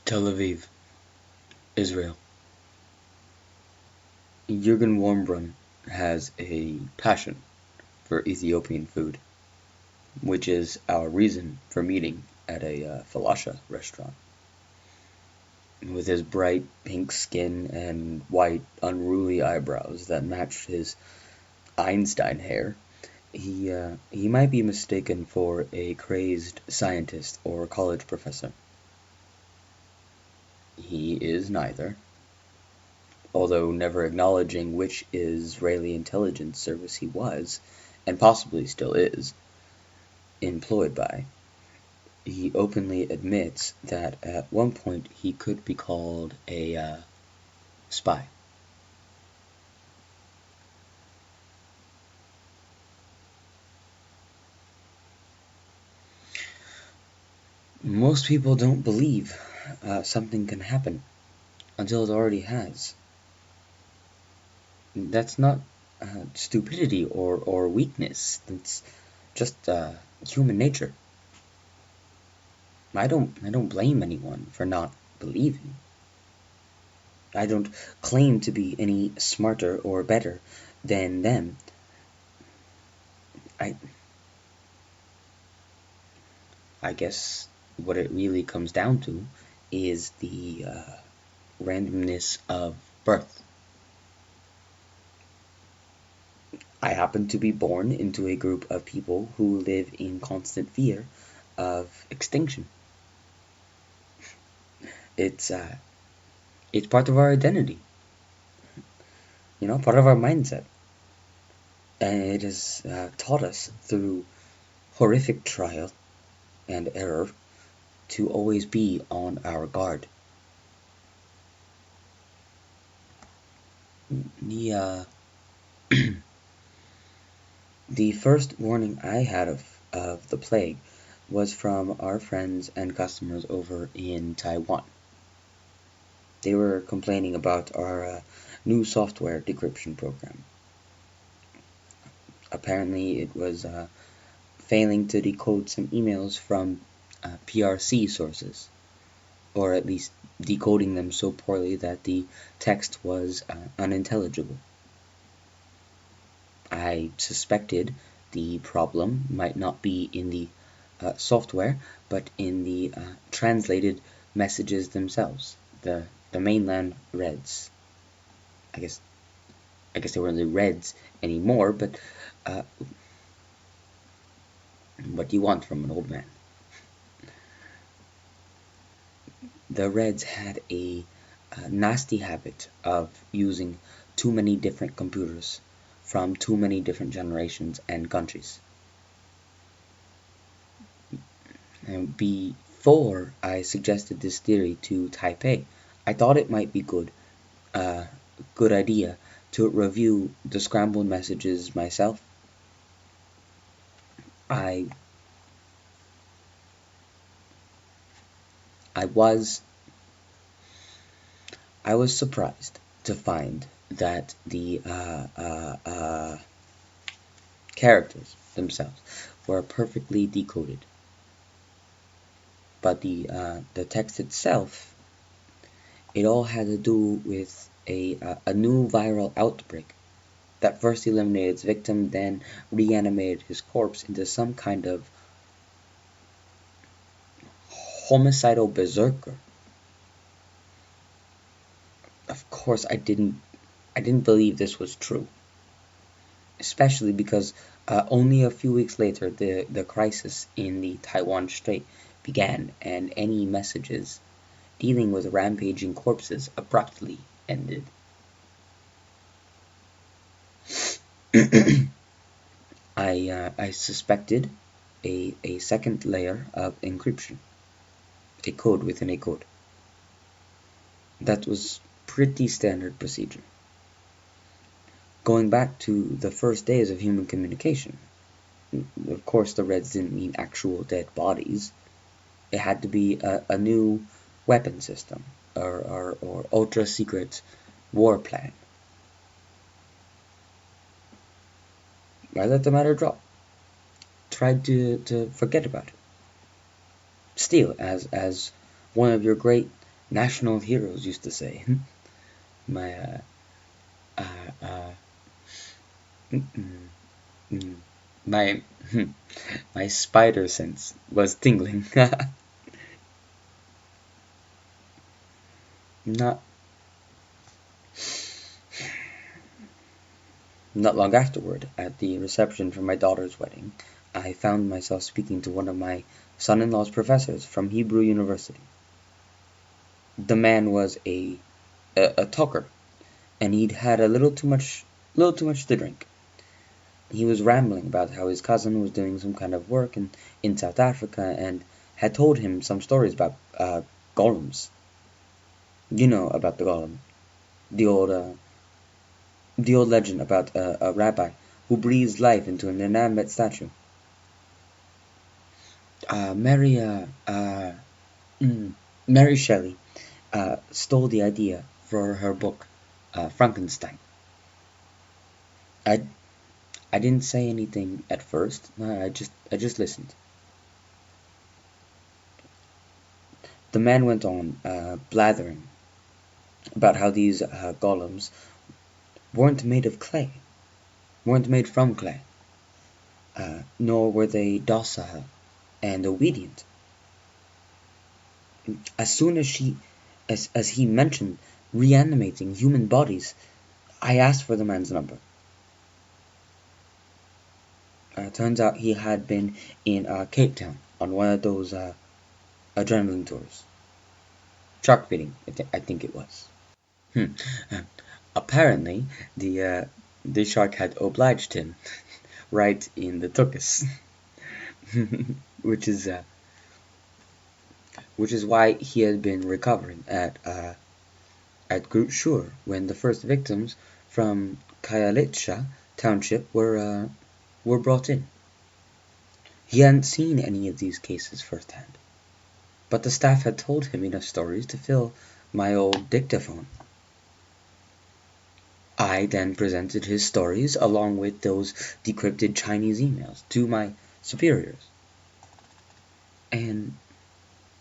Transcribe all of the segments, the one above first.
Tel Aviv, Israel. Jürgen Warmbrunn has a passion for Ethiopian food, which is our reason for meeting at a falasha restaurant. With his bright pink skin and white, unruly eyebrows that matched his Einstein hair, he might be mistaken for a crazed scientist or college professor. He is neither, although never acknowledging which Israeli intelligence service he was, and possibly still is, employed by. He openly admits that at one point he could be called a spy. Most people don't believe something can happen until it already has. That's not stupidity or weakness. It's just human nature. I don't blame anyone for not believing. I don't claim to be any smarter or better than them. I guess what it really comes down to is the randomness of birth. I happen to be born into a group of people who live in constant fear of extinction. It's part of our identity, part of our mindset, and it has taught us through horrific trial and error to always be on our guard. The first warning I had of the plague was from our friends and customers over in Taiwan. They were complaining about our new software decryption program. Apparently it was failing to decode some emails from PRC sources, or at least decoding them so poorly that the text was unintelligible. I suspected the problem might not be in the software, but in the translated messages themselves, the mainland Reds. I guess they weren't the Reds anymore, but what do you want from an old man? The Reds had a nasty habit of using too many different computers from too many different generations and countries. And before I suggested this theory to Taipei, I thought it might be good idea to review the scrambled messages myself. I was surprised to find that the characters themselves were perfectly decoded, but the text itself, it all had to do with a new viral outbreak that first eliminated its victim, then reanimated his corpse into some kind of homicidal berserker. Of course, I didn't believe this was true, especially because only a few weeks later the crisis in the Taiwan Strait began, and any messages dealing with rampaging corpses abruptly ended. I suspected a second layer of encryption, a code within a code. That was pretty standard procedure. Going back to the first days of human communication, of course the Reds didn't mean actual dead bodies. It had to be a new weapon system or ultra secret war plan. I let the matter drop. Tried to forget about it. Still, as one of your great national heroes used to say. My, uh, mm, mm, mm, my, my spider sense was tingling. Not, not long afterward, at the reception for my daughter's wedding, I found myself speaking to one of my son-in-law's professors from Hebrew University. The man was a talker, and he'd had a little too much to drink. He was rambling about how his cousin was doing some kind of work in South Africa and had told him some stories about golems. You know about the golem, the old uh, the old legend about a rabbi who breathes life into an inanimate statue. Mary Mary Shelley stole the idea for her book Frankenstein. I I didn't say anything at first. I just listened. The man went on, blathering about how these golems weren't made of clay, weren't made from clay, nor were they docile and obedient. As soon as he mentioned reanimating human bodies, I asked for the man's number. Turns out he had been in Cape Town on one of those adrenaline tours. Shark feeding, I think it was. Hmm. Apparently, the shark had obliged him right in the tuchus, which is why he had been recovering at Groot Schuur when the first victims from Khayelitsha township were brought in. He hadn't seen any of these cases firsthand, but the staff had told him enough stories to fill my old dictaphone. I then presented his stories along with those decrypted Chinese emails to my superiors. And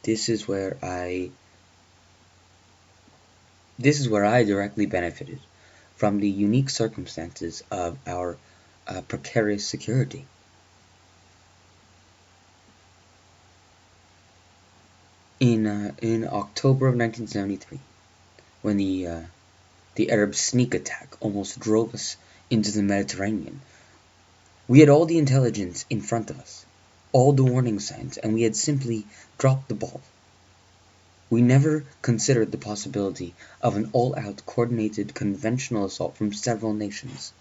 this is where I directly benefited from the unique circumstances of our precarious security. In October of 1973, when the Arab sneak attack almost drove us into the Mediterranean, we had all the intelligence in front of us, all the warning signs, and we had simply dropped the ball. We never considered the possibility of an all-out coordinated conventional assault from several nations,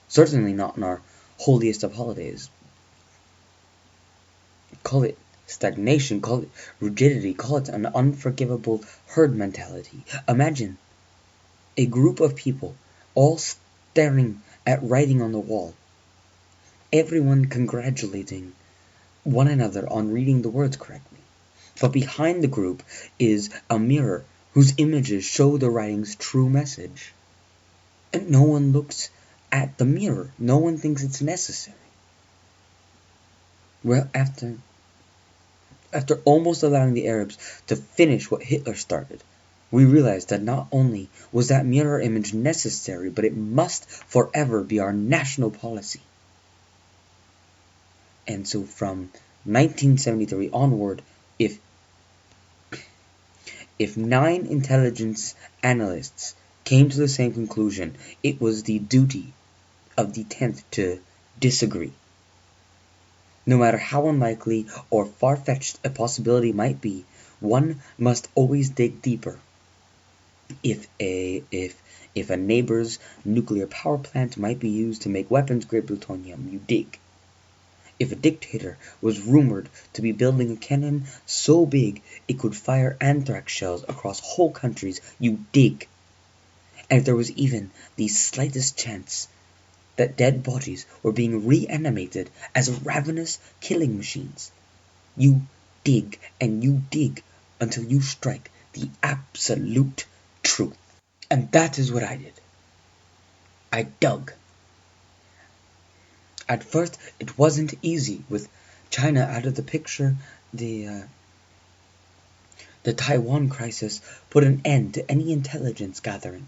certainly not in our holiest of holidays. Call it stagnation, call it rigidity, call it an unforgivable herd mentality. Imagine a group of people all staring at writing on the wall, everyone congratulating one another on reading the words correctly. But behind the group is a mirror whose images show the writing's true message. And no one looks at the mirror. No one thinks it's necessary. Well, after almost allowing the Arabs to finish what Hitler started, we realized that not only was that mirror image necessary, but it must forever be our national policy. And so from 1973 onward, if 9 intelligence analysts came to the same conclusion, it was the duty of the 10th to disagree. No matter how unlikely or far-fetched a possibility might be, one must always dig deeper. If a neighbor's nuclear power plant might be used to make weapons-grade plutonium, you dig. If a dictator was rumored to be building a cannon so big it could fire anthrax shells across whole countries, you dig. And if there was even the slightest chance that dead bodies were being reanimated as ravenous killing machines, you dig and you dig until you strike the absolute truth. And that is what I did. I dug. At first, it wasn't easy with China out of the picture. The The Taiwan crisis put an end to any intelligence gathering.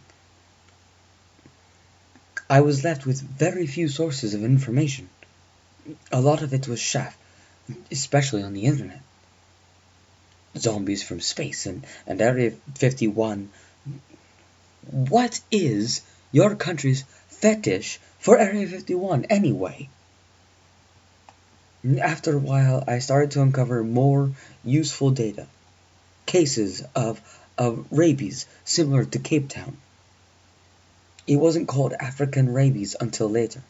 I was left with very few sources of information. A lot of it was chaff, especially on the internet. Zombies from space and Area 51. What is your country's fetish for Area 51 anyway? After a while, I started to uncover more useful data. Cases of rabies similar to Cape Town. It wasn't called African rabies until later.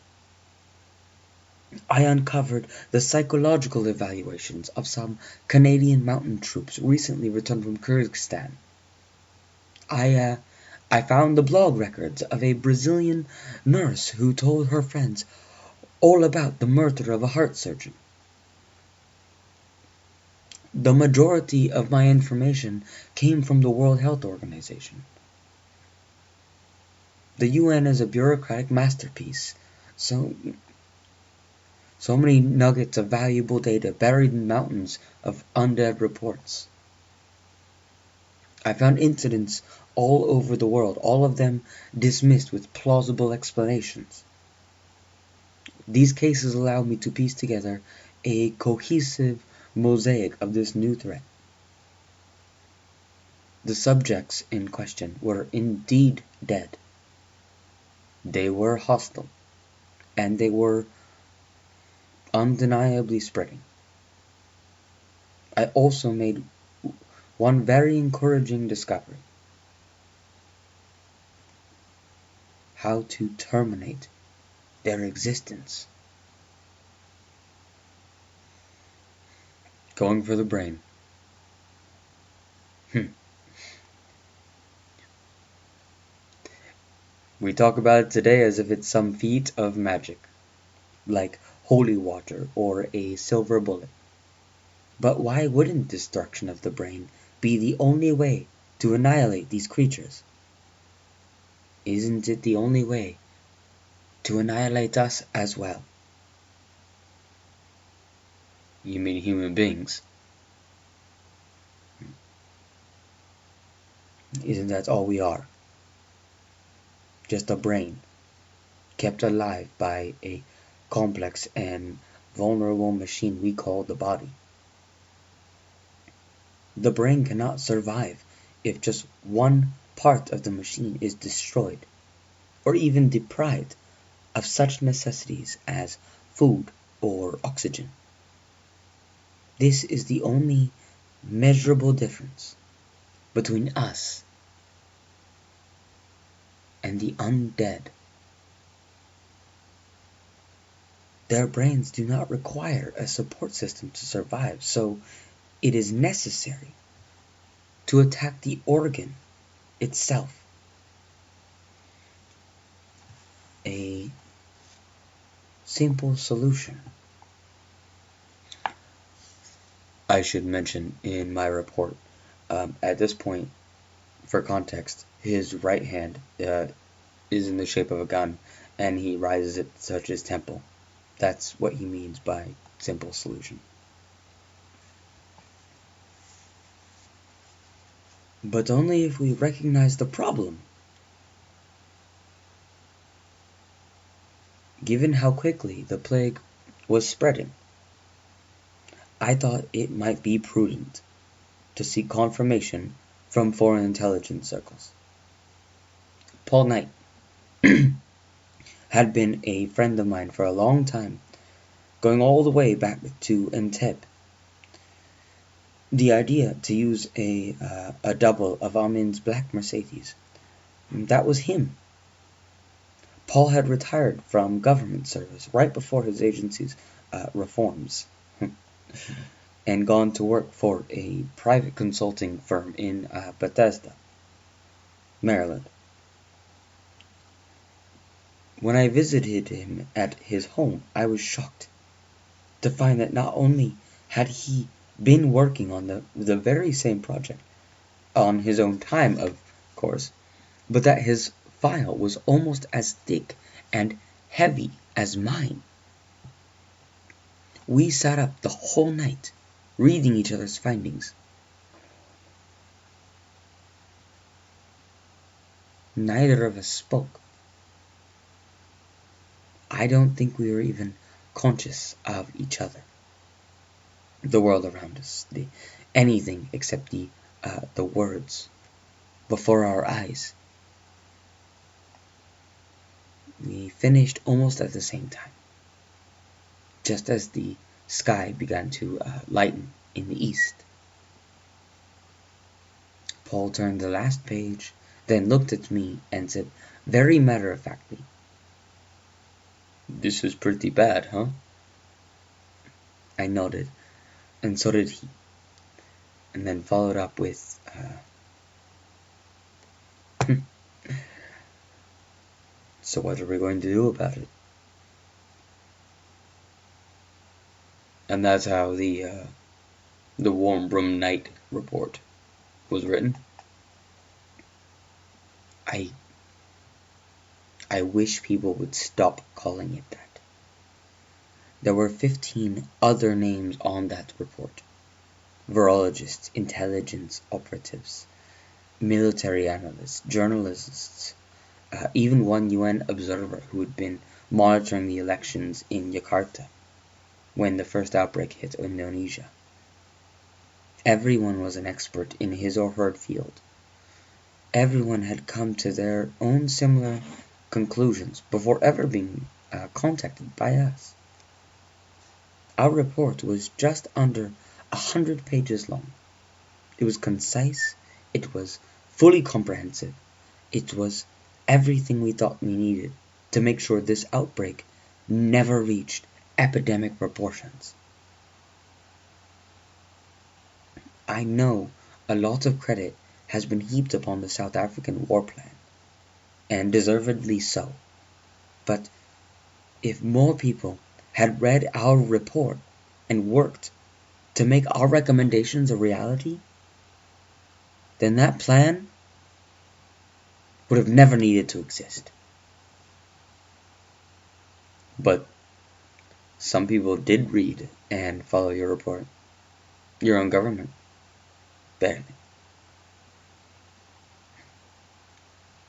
I uncovered the psychological evaluations of some Canadian mountain troops recently returned from Kyrgyzstan. I found the blog records of a Brazilian nurse who told her friends all about the murder of a heart surgeon. The majority of my information came from the World Health Organization. The UN is a bureaucratic masterpiece, so many nuggets of valuable data buried in mountains of undead reports. I found incidents all over the world, all of them dismissed with plausible explanations. These cases allowed me to piece together a cohesive mosaic of this new threat. The subjects in question were indeed dead. They were hostile, and they were undeniably spreading. I also made one very encouraging discovery: how to terminate their existence. Going for the brain. We talk about it today as if it's some feat of magic, like holy water or a silver bullet. But why wouldn't destruction of the brain be the only way to annihilate these creatures? Isn't it the only way to annihilate us as well? You mean human beings? Isn't that all we are? Just a brain, kept alive by a complex and vulnerable machine we call the body. The brain cannot survive if just one part of the machine is destroyed, or even deprived of such necessities as food or oxygen. This is the only measurable difference between us and the undead. Their brains do not require a support system to survive, so it is necessary to attack the organ itself. A simple solution. I should mention in my report, at this point, for context, his right hand is in the shape of a gun, and he rises it to touch his temple. That's what he means by simple solution. But only if we recognize the problem. Given how quickly the plague was spreading, I thought it might be prudent to seek confirmation from foreign intelligence circles. Paul Knight had been a friend of mine for a long time, going all the way back to Entebbe. The idea to use a double of Amin's black Mercedes, that was him. Paul had retired from government service right before his agency's reforms and gone to work for a private consulting firm in Bethesda, Maryland. When I visited him at his home, I was shocked to find that not only had he been working on the very same project on his own time, of course, but that his file was almost as thick and heavy as mine. We sat up the whole night reading each other's findings. Neither of us spoke. I don't think we were even conscious of each other, the world around us, anything except the words before our eyes. We finished almost at the same time, just as the sky began to lighten in the east. Paul turned the last page, then looked at me and said very matter-of-factly, "This is pretty bad, huh?" I nodded, and so did he, and then followed up with, "So what are we going to do about it?" And that's how the Warm Room Night report was written. I wish people would stop calling it that. There were 15 other names on that report. Virologists, intelligence operatives, military analysts, journalists, even one UN observer who had been monitoring the elections in Jakarta when the first outbreak hit Indonesia. Everyone was an expert in his or her field. Everyone had come to their own similar conclusions before ever being contacted by us. Our report was just under 100 pages long. It was concise, it was fully comprehensive, it was everything we thought we needed to make sure this outbreak never reached epidemic proportions. I know a lot of credit has been heaped upon the South African war plan, and deservedly so, but if more people had read our report and worked to make our recommendations a reality, then that plan would have never needed to exist. But some people did read and follow your report. Your own government. Barely.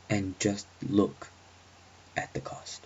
And just look at the cost.